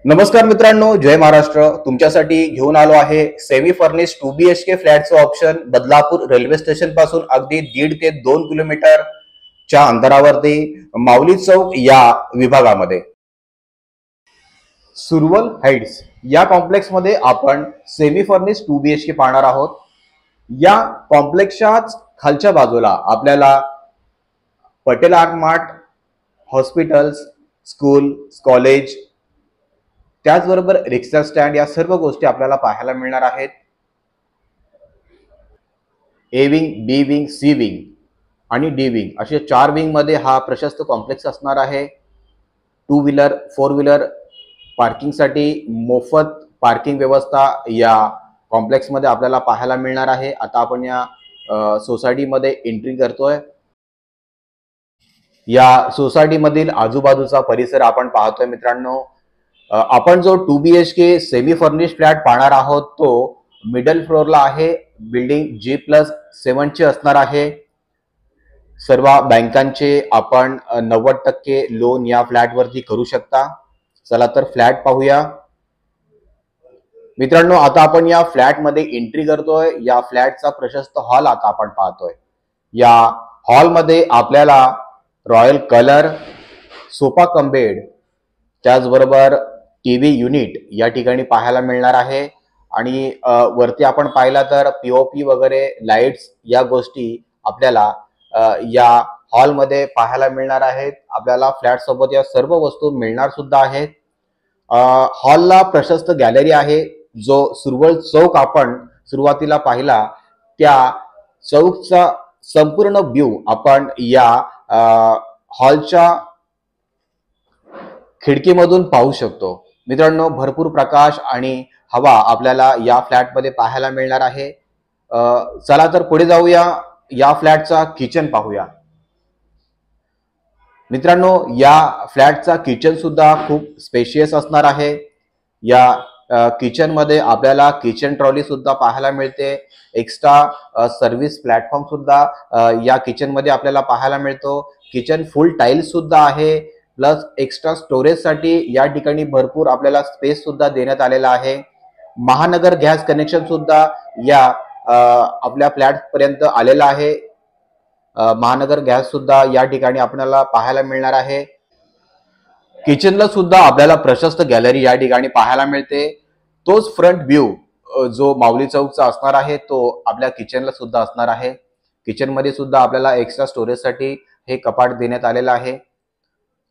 नमस्कार मित्रांनो, जय महाराष्ट्र. तुमच्यासाठी घेऊन आलो आहे सेमी फर्निश 2BHK फ्लॅटचं ऑप्शन बदलापूर रेल्वे स्टेशन पासून अगदी 1.5 ते 2 किलोमीटरच्या अंतरावरती माऊली चौक या विभागामध्ये सुरवल हाइट्स या कॉम्प्लेक्स मध्ये आपण सेमी फर्निश 2BHK पाहणार आहोत. या कॉम्प्लेक्सच्याच खालच्या बाजूला आपल्याला Patel art mart, hospitals, school, college, त्याचबरोबर रिक्षा स्टँड या सर्व गोष्टी आपल्याला पाहायला मिळणार आहेत. A wing, B wing, C wing आणि डी विंग असे 4 विंग मध्ये हा प्रशस्त कॉम्प्लेक्स असणार आहे. 2 व्हीलर 4 व्हीलर पार्किंगसाठी मोफत पार्किंग व्यवस्था या कॉम्प्लेक्स मध्ये आपल्याला पाहायला मिळणार आहे. आता आपण या सोसायटीमध्ये एंट्री करतोय. या सोसायटी मधील आजूबाजूचा परिसर आपण पाहतोय मित्रांनो. आपण जो 2BHK सेमी फर्निश फ्लॅट पाहणार आहोत तो मिडल फ्लोअरला आहे. बिल्डिंग G+7 ची असणार आहे. सर्व बँकांचे आपण 90% लोन या फ्लॅट वरती करू शकता. चला तर फ्लॅट पाहूया मित्रांनो. आता आपण या फ्लॅट मध्ये एंट्री करतोय. या फ्लॅटचा प्रशस्त हॉल आता आपण पाहतोय. या हॉल मध्ये आपल्याला royal colour, sofa cum bed, त्याचबरोबर टीव्ही युनिट या ठिकाणी पाहायला मिळणार आहे. आणि वरती आपण पाहिला तर पीओपी वगैरे लाईट्स या गोष्टी आपल्याला या हॉल मध्ये पाहायला मिळणार आहेत. आपल्याला फ्लॅट सोबत या सर्व वस्तू मिळणार सुद्धा आहेत. हॉलला प्रशस्त गॅलरी आहे. जो सुरवळ चौक आपण सुरुवातीला पाहिला त्या चौकचा संपूर्ण व्ह्यू आपण या हॉलच्या खिडकीमधून पाहू शकतो मित्रांनो. भरपूर प्रकाश आणि हवा आपल्याला या फ्लॅटमध्ये पाहायला मिळणार आहे. चला तर पुढे जाऊया. या फ्लॅटचा किचन पाहूया मित्रांनो. या फ्लॅटचा किचन सुद्धा खूप स्पेशियस असणार आहे. या किचन मध्ये आपल्याला किचन ट्रॉली सुद्धा पाहायला मिळते. एक्स्ट्रा सर्व्हिस प्लॅटफॉर्म सुद्धा या किचन मध्ये आपल्याला पाहायला मिळतो. किचन फुल टाइल्स सुद्धा आहे. प्लस एक्स्ट्रा स्टोरेज साठी या ठिकाणी भरपूर आपल्याला स्पेस सुद्धा देण्यात आलेला आहे. महानगर गॅस कनेक्शन सुद्धा या आपल्या फ्लॅट पर्यंत आलेला आहे. महानगर गॅस सुद्धा या ठिकाणी आपल्याला पाहायला मिळणार आहे. किचनला सुद्धा आपल्याला प्रशस्त गॅलरी या ठिकाणी पाहायला मिळते. तोच फ्रंट व्ह्यू जो माऊली चौकचा असणार आहे तो आपल्या किचनला सुद्धा असणार आहे. किचन मध्ये सुद्धा आपल्याला एक्स्ट्रा स्टोरेज साठी हे कपाट देण्यात आलेलं आहे.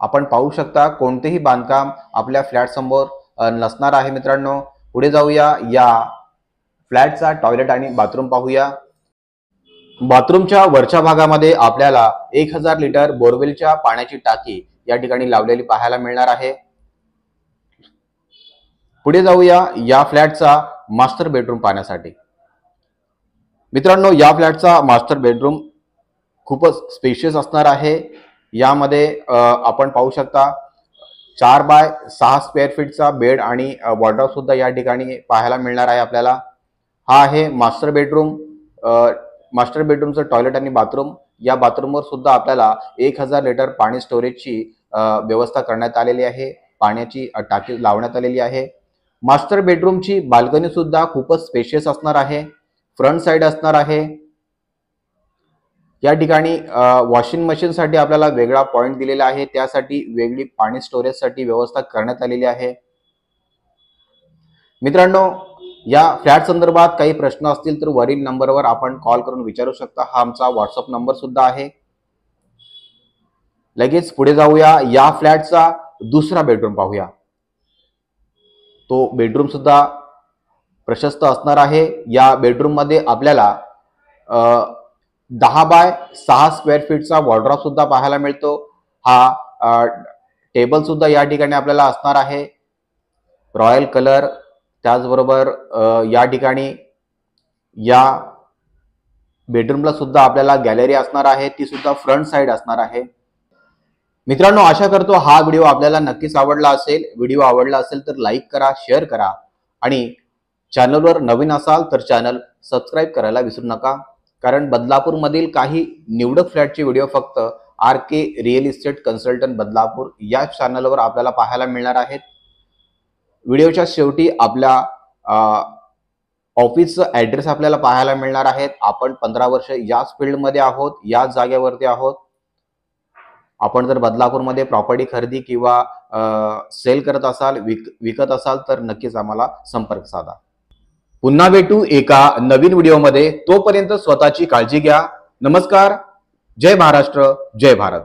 आपण पाहू शकता कोणतेही बांधकाम आपल्या फ्लॅट समोर नसणार आहे मित्रांनो. पुढे जाऊया. या फ्लॅटचा टॉयलेट आणि बाथरूम पाहूया. बाथरूमच्या वरच्या भागामध्ये आपल्याला 1000 लिटर बोरवेलच्या पाण्याची टाकी या ठिकाणी लावलेली पाहायला मिळणार आहे. पुढे जाऊया. या फ्लॅटचा मास्टर बेडरूम पाहण्यासाठी मित्रांनो. या फ्लॅटचा मास्टर बेडरूम खूपच स्पेशियस असणार आहे. यामध्ये आपण पाहू शकता 4 बाय 6 स्क्वेअर फीटचा बेड आणि वॉर्डरोब सुद्धा या ठिकाणी पाहायला मिळणार आहे आपल्याला. हा आहे मास्टर बेडरूम. मास्टर बेडरूमचं टॉयलेट आणि बाथरूम. या बाथरूमवर सुद्धा आपल्याला 1000 लिटर पाणी स्टोरेजची व्यवस्था करण्यात आलेली आहे. पाण्याची टाकी लावण्यात आलेली आहे. मास्टर बेडरूमची बाल्कनी सुद्धा खूपच स्पेशियस असणार आहे. फ्रंट साइड असणार आहे. या ठिकाणी वॉशिंग मशीन साठी आपल्याला वेगळा पॉइंट दिलेला आहे. त्यासाठी वेगळी पाणी स्टोरेज साठी व्यवस्था करण्यात आलेली आहे. मित्रांनो, या फ्लॅट संदर्भात काही प्रश्न असतील तर वरील नंबरवर आपण कॉल करून विचारू शकता. हा आमचा व्हॉट्सअप नंबर सुद्धा आहे. लगेच पुढे जाऊया. या फ्लॅटचा दुसरा बेडरूम पाहूया. तो बेडरूम सुद्धा प्रशस्त असणार आहे. या बेडरूम मध्ये आपल्याला 10 बाय 6 स्क्वेअर फीटचा वॉर्डरोब सुद्धा पाहायला मिळतो. हा टेबल सुद्धा या ठिकाणी आपल्याला असणार आहे. रॉयल कलर, त्याचबरोबर या ठिकाणी या बेडरूमला सुद्धा आपल्याला गॅलरी असणार आहे. ती सुद्धा फ्रंट साइड असणार आहे. मित्रांनो, आशा करतो हा व्हिडिओ आपल्याला नक्कीच आवडला असेल. व्हिडिओ आवडला असेल तर लाईक करा, शेअर करा आणि चॅनलवर नवीन असाल तर चॅनल सबस्क्राईब करायला विसरू नका. कारण बदलापूर मधील काही निवडक फ्लॅटचे व्हिडिओ फक्त RK real estate consultant Badlapur या चॅनलवर आपल्याला पाहायला मिळणार आहेत. व्हिडिओच्या शेवटी आपल्या ऑफिसचं ऍड्रेस आपल्याला पाहायला मिळणार आहेत. आपण 15 वर्ष याच फील्डमध्ये आहोत, याच जागेवरती आहोत. आपण जर बदलापूरमध्ये प्रॉपर्टी खरेदी किंवा सेल करत असाल, विकत असाल तर नक्कीच आम्हाला संपर्क साधा. पुन्हा भेटू एका नवीन व्हिडिओमध्ये. तोपर्यंत स्वतःची काळजी घ्या. नमस्कार. जय महाराष्ट्र, जय भारत.